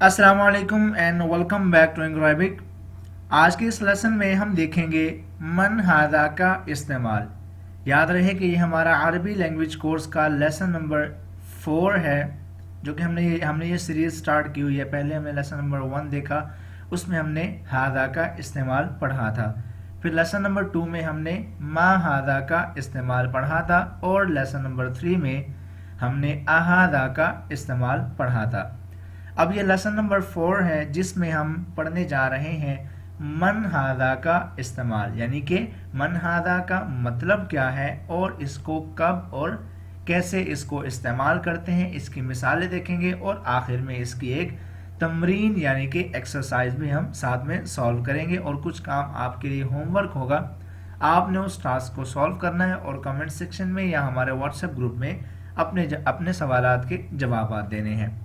अस्सलाम वालेकुम and welcome back to इंग्राबिक। आज के इस लेसन में हम देखेंगे मन हादा का इस्तेमाल। याद रहे कि ये हमारा अरबी लैंग्वेज कोर्स का लेसन नंबर 4 है, जो कि हमने ये सीरीज स्टार्ट की हुई है। पहले हमने लेसन नंबर 1 देखा, उसमें हमने हादा का इस्तेमाल पढ़ा था। फिर लेसन नंबर 2 में हमने मा हादा का इस्तेमाल पढ़ा था, और लेसन नंबर 3 में हमने अहादा का इस्तेमाल पढ़ा था। अब ये लेसन नंबर 4 है, जिसमें हम पढ़ने जा रहे हैं मन हादा का इस्तेमाल, यानी कि मन हादा का मतलब क्या है और इसको कब और कैसे इसको इस्तेमाल करते हैं, इसकी मिसालें देखेंगे, और आखिर में इसकी एक तमरीन यानी कि एक्सरसाइज भी हम साथ में सॉल्व करेंगे। और कुछ काम आपके लिए होमवर्क होगा, आपने उस टास्क को सॉल्व करना है और कमेंट सेक्शन में या हमारे व्हाट्सएप ग्रुप में अपने सवालात के जवाब देने हैं।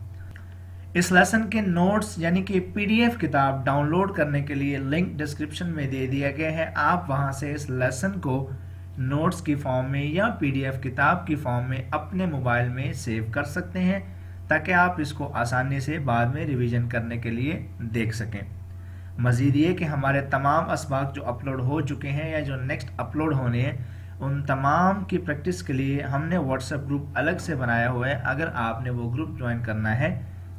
इस लेसन के नोट्स यानी कि पीडीएफ किताब डाउनलोड करने के लिए लिंक डिस्क्रिप्शन में दे दिया गया है। आप वहां से इस लेसन को नोट्स की फॉर्म में या पीडीएफ किताब की फॉर्म में अपने मोबाइल में सेव कर सकते हैं, ताकि आप इसको आसानी से बाद में रिवीजन करने के लिए देख सकें। मज़ीद ये कि हमारे तमाम असबाक जो अपलोड हो चुके हैं या जो नेक्स्ट अपलोड होने हैं, उन तमाम की प्रैक्टिस के लिए हमने व्हाट्सएप ग्रुप अलग से बनाया हुआ है। अगर आपने वो ग्रुप ज्वाइन करना है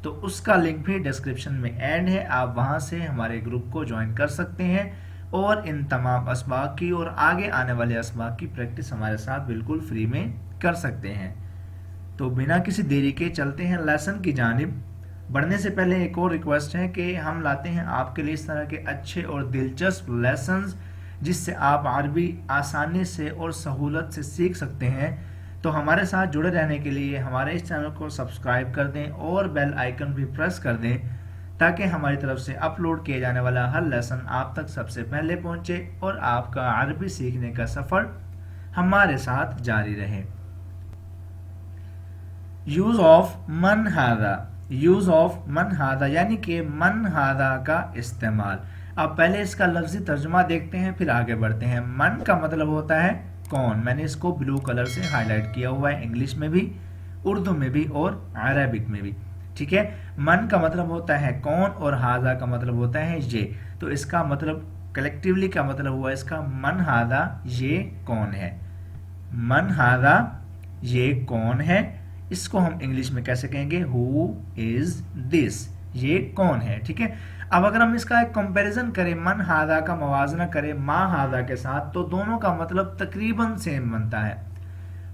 तो उसका लिंक भी डिस्क्रिप्शन में ऐड है, आप वहां से हमारे ग्रुप को ज्वाइन कर सकते हैं और इन तमाम असबाक की और आगे आने वाले असबाक की प्रैक्टिस हमारे साथ बिल्कुल फ्री में कर सकते हैं। तो बिना किसी देरी के चलते हैं लेसन की जानिब। बढ़ने से पहले एक और रिक्वेस्ट है कि हम लाते हैं आपके लिए इस तरह के अच्छे और दिलचस्प लेसन्स, जिससे आप अरबी आसानी से और सहूलत से सीख सकते हैं। तो हमारे साथ जुड़े रहने के लिए हमारे इस चैनल को सब्सक्राइब कर दें और बेल आइकन भी प्रेस कर दें, ताकि हमारी तरफ से अपलोड किए जाने वाला हर लेसन आप तक सबसे पहले पहुंचे और आपका अरबी सीखने का सफ़र हमारे साथ जारी रहे। यूज ऑफ मन हादा। यूज ऑफ मन हादा यानी कि मन हादा का इस्तेमाल। अब पहले इसका लफ्जी तर्जुमा देखते हैं, फिर आगे बढ़ते हैं। मन का मतलब होता है कौन। मैंने इसको ब्लू कलर से हाईलाइट किया हुआ है, इंग्लिश में भी, उर्दू में भी और अरबिक में भी। ठीक है, मन का मतलब होता है कौन और हादा का मतलब होता है ये। तो इसका मतलब कलेक्टिवली क्या मतलब हुआ इसका, मन हादा ये कौन है। मन हादा ये कौन है, इसको हम इंग्लिश में कैसे कहेंगे, हु इज दिस, ये कौन है। ठीक है, अब अगर हम इसका एक कंपैरिजन करें, मन हादा का मवाजना करें मा हादा के साथ, तो दोनों का मतलब तकरीबन सेम बनता है।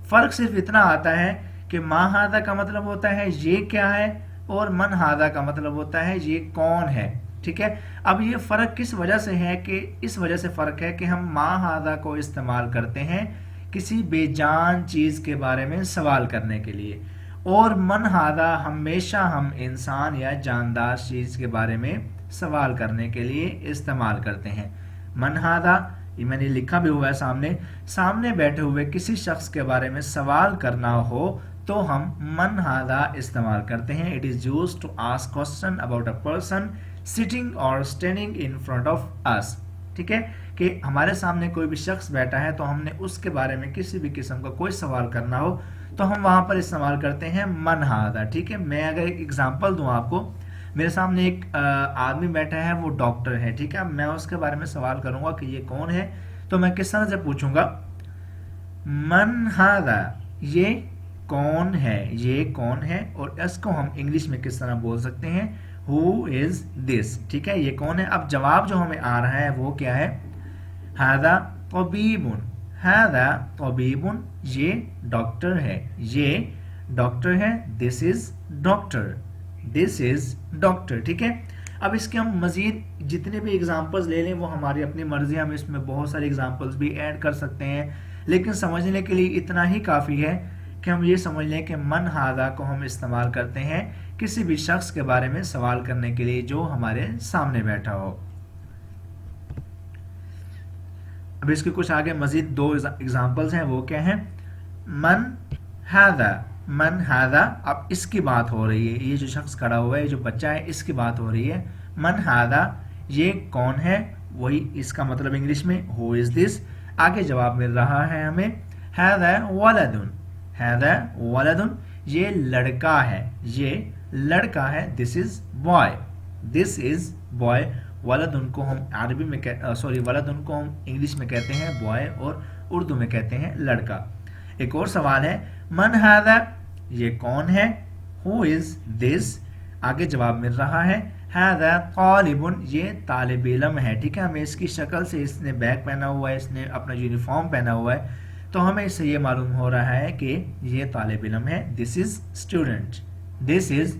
फर्क सिर्फ इतना आता है कि मा हादा का मतलब होता है ये क्या है, और मन हादा का मतलब होता है ये कौन है। ठीक है, अब ये फर्क किस वजह से है, कि इस वजह से फर्क है कि हम मा हादा को इस्तेमाल करते हैं किसी बेजान चीज के बारे में सवाल करने के लिए, और मन हादा हमेशा हम इंसान या जानदार चीज के बारे में सवाल करने के लिए इस्तेमाल करते हैं। मन हादा ये मैंने लिखा भी हुआ है सामने बैठे हुए किसी शख्स के बारे में सवाल करना हो तो हम मन हादा इस्तेमाल करते हैं। It is used to ask question about a person sitting और standing in front of us. ठीक है, कि हमारे सामने कोई भी शख्स बैठा है तो हमने उसके बारे में किसी भी किस्म का कोई सवाल करना हो तो हम वहां पर इस्तेमाल करते हैं मन हादा। ठीक है, मैं अगर एक एग्जांपल दूं आपको, मेरे सामने एक आदमी बैठा है, वो डॉक्टर है। ठीक है, मैं उसके बारे में सवाल करूंगा कि ये कौन है, तो मैं किस तरह से पूछूंगा, मन हादा ये कौन है, ये कौन है। और इसको हम इंग्लिश में किस तरह बोल सकते हैं, हु इज दिस। ठीक है, ये कौन है। अब जवाब जो हमें आ रहा है वो क्या है, हादा तबीबुन। हादा तबीबुन ये डॉक्टर है, ये डॉक्टर है। This is doctor, this is doctor. ठीक है, अब इसके हम मजीद जितने भी एग्जांपल्स ले लें वो हमारी अपनी मर्जी, हम इसमें बहुत सारे एग्जांपल्स भी ऐड कर सकते हैं, लेकिन समझने के लिए इतना ही काफ़ी है कि हम ये समझ लें कि मन हादा को हम इस्तेमाल करते हैं किसी भी शख्स के बारे में सवाल करने के लिए जो हमारे सामने बैठा हो। अब इसके कुछ आगे मजीद दो एग्जांपल्स हैं, वो क्या हैं, मन हादा। मन हादा, अब इसकी बात हो रही है, ये जो शख्स खड़ा हुआ है, ये जो बच्चा है, इसकी बात हो रही है। मन हादा ये कौन है, वही इसका मतलब इंग्लिश में हु इज दिस। आगे जवाब मिल रहा है हमें, हादा वलदुन। हादा वलदुन ये लड़का है, ये लड़का है, this is boy, this is boy. वलदुन को हम अरबी में वलदुन को हम इंग्लिश में कहते हैं बॉय और उर्दू में कहते हैं लड़का। एक और सवाल है, मन हादा, ये कौन है, हु इज दिस, आगे जवाब मिल रहा है हादा तालिबुन, ये तालिब इल्म है। ठीक है, हमें इसकी शक्ल से, इसने बैग पहना हुआ है, इसने अपना यूनिफॉर्म पहना हुआ है, तो हमें इससे ये मालूम हो रहा है कि ये तालिब इल्म है। This is student, this is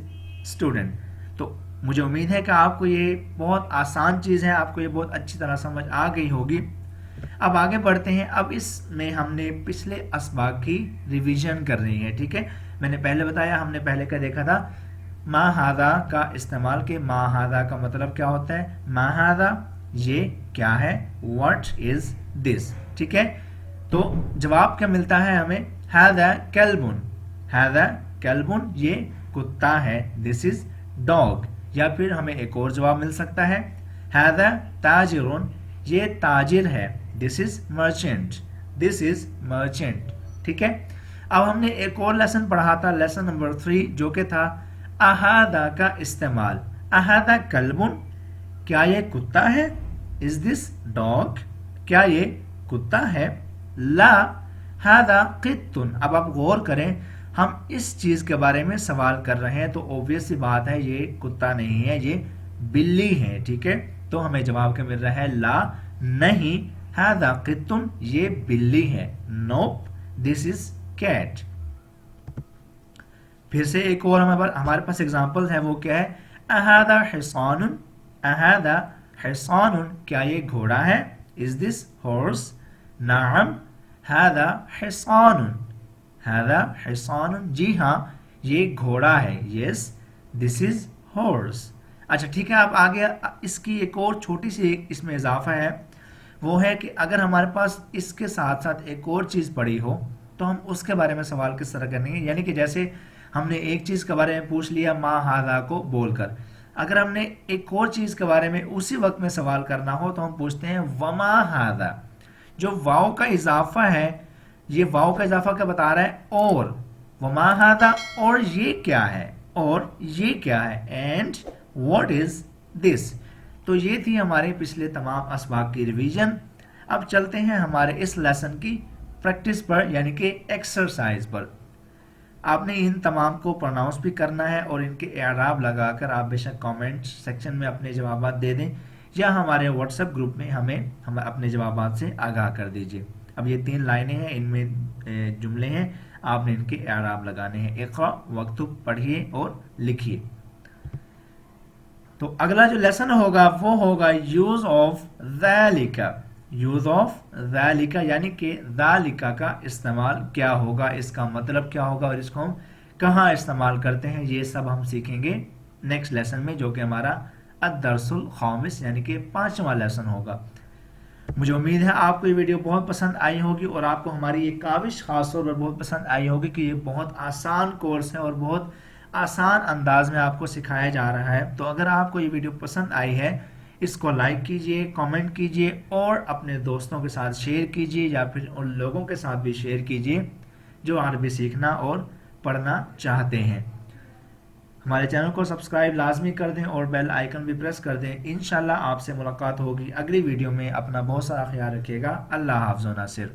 student. तो मुझे उम्मीद है कि आपको ये बहुत आसान चीज़ है, आपको ये बहुत अच्छी तरह समझ आ गई होगी। अब आगे बढ़ते हैं। अब इसमें हमने पिछले असबाग की रिवीजन कर रही है। ठीक है, मैंने पहले बताया, हमने पहले क्या देखा था, मा हादा का इस्तेमाल के मा हादा का मतलब क्या होता है, मा हादा ये क्या है, व्हाट इज दिस। ठीक है, तो जवाब क्या मिलता है हमें, हादा कल्बुन, हादा कल्बुन ये कुत्ता है, दिस इज डॉग। या फिर हमें एक और जवाब मिल सकता है, हादा ताजिरुन ये ताजिर है, this is merchant, this is merchant. ठीक है, अब हमने एक और लेसन पढ़ा था, लेसन नंबर 3, जो कि था अहादा का इस्तेमाल। अहादा कल्बुन, क्या ये कुत्ता है, इज दिस डॉग, क्या ये कुत्ता है, ला हादा क़ित्तुन। अब आप गौर करें, हम इस चीज के बारे में सवाल कर रहे हैं, तो ऑब्वियस सी बात है ये कुत्ता नहीं है, ये बिल्ली है। ठीक है, तो हमें जवाब क्या मिल रहा है, ला नहीं, हादा क़ित्तुन ये बिल्ली है, नोप दिस इज कैट। फिर से एक और हमारे पास एग्जांपल है, वो क्या है, अहादा हिसानुन, अहादा हिसानुन क्या ये घोड़ा है, इज दिस हॉर्स, नाम हादा हिसानुन, हादा हिसानुन जी हाँ ये घोड़ा है, यस दिस इज हॉर्स। अच्छा ठीक है, अब आगे इसकी एक और छोटी सी इसमें इजाफा है, वो है कि अगर हमारे पास इसके साथ साथ एक और चीज़ पड़ी हो तो हम उसके बारे में सवाल किस तरह करेंगे। यानी कि जैसे हमने एक चीज़ के बारे में पूछ लिया मा हादा को बोलकर, अगर हमने एक और चीज़ के बारे में उसी वक्त में सवाल करना हो तो हम पूछते हैं वमा हादा। जो वाव का इजाफा है, ये वाव का इजाफा क्या बता रहा है, और वमा हादा, और ये क्या है, और ये क्या है, एंड व्हाट इज दिस। तो ये थी हमारे पिछले तमाम असबाग की रिवीजन। अब चलते हैं हमारे इस लेसन की प्रैक्टिस पर, यानी कि एक्सरसाइज पर। आपने इन तमाम को प्रोनाउंस भी करना है और इनके एराब लगाकर आप बेशक कमेंट सेक्शन में अपने जवाब दे दें या हमारे व्हाट्सएप ग्रुप में हम अपने जवाब से आगाह कर दीजिए। अब ये 3 लाइनें हैं, इनमें जुमले हैं, आपने इनके एराब लगाने हैं। इक़रा वक्तुब, पढ़िए और लिखिए। तो अगला जो लेसन होगा वो होगा यूज ऑफ ज़ालिका। यूज ऑफ ज़ालिका यानी कि ज़ालिका का इस्तेमाल क्या होगा, इसका मतलब क्या होगा और इसको हम कहाँ इस्तेमाल करते हैं, ये सब हम सीखेंगे नेक्स्ट लेसन में, जो कि हमारा अद-दर्सुल खामिस यानी कि 5वां लेसन होगा। मुझे उम्मीद है आपको ये वीडियो बहुत पसंद आई होगी और आपको हमारी ये काविश खास तौर पर बहुत पसंद आई होगी कि ये बहुत आसान कोर्स है और बहुत आसान अंदाज में आपको सिखाया जा रहा है। तो अगर आपको ये वीडियो पसंद आई है, इसको लाइक कीजिए, कमेंट कीजिए और अपने दोस्तों के साथ शेयर कीजिए या फिर उन लोगों के साथ भी शेयर कीजिए जो अरबी सीखना और पढ़ना चाहते हैं। हमारे चैनल को सब्सक्राइब लाजमी कर दें और बेल आइकन भी प्रेस कर दें। इंशाल्लाह आपसे मुलाकात होगी अगली वीडियो में। अपना बहुत सारा ख्याल रखिएगा। अल्लाह हाफ़िज़ व नासिर।